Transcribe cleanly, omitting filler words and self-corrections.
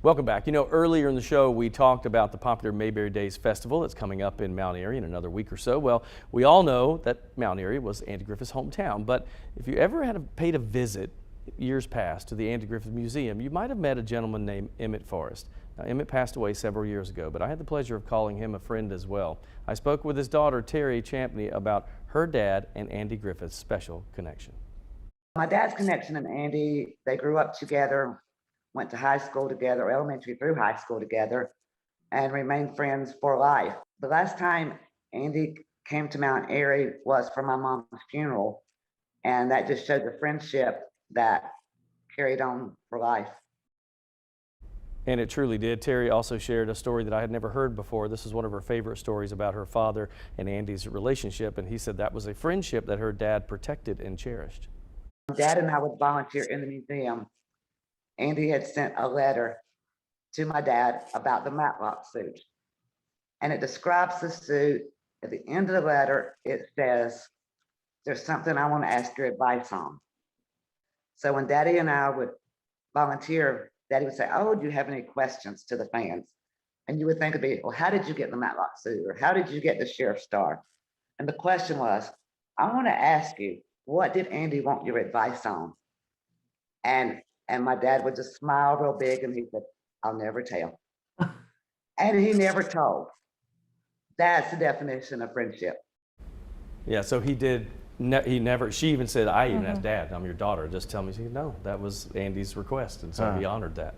Welcome back. You know, earlier in the show, we talked about the popular Mayberry Days Festival that's coming up in Mount Airy in another week or so. Well, we all know that Mount Airy was Andy Griffith's hometown, but if you ever paid a visit years past to the Andy Griffith Museum, you might have met a gentleman named Emmett Forest. Now, Emmett passed away several years ago, but I had the pleasure of calling him a friend as well. I spoke with his daughter, Terri Champney, about her dad and Andy Griffith's special connection. My dad's connection and Andy, they grew up together, went to high school together, elementary through high school together, and remained friends for life. The last time Andy came to Mount Airy was for my mom's funeral, and that just showed the friendship that carried on for life. And it truly did. Terri also shared a story that I had never heard before. This is one of her favorite stories about her father and Andy's relationship, and he said that was a friendship that her dad protected and cherished. Dad and I would volunteer in the museum. Andy had sent a letter to my dad about the matlock suit, and it describes the suit. At the end of the letter, it says, "There's something I want to ask your advice on." So when Daddy and I would volunteer, Daddy would say, "Oh, do you have any questions to the fans?" And you would think it'd be, "Well, how did you get the matlock suit?" or "How did you get the sheriff's star?" And the question was, "I want to ask you, what did Andy want your advice on?" And my dad would just smile real big and he said, "I'll never tell." And he never told. That's the definition of friendship. Yeah, so he did. He never. She even said, "I even asked Dad, I'm your daughter. Just tell me." She said, "No, that was Andy's request," and so he honored that.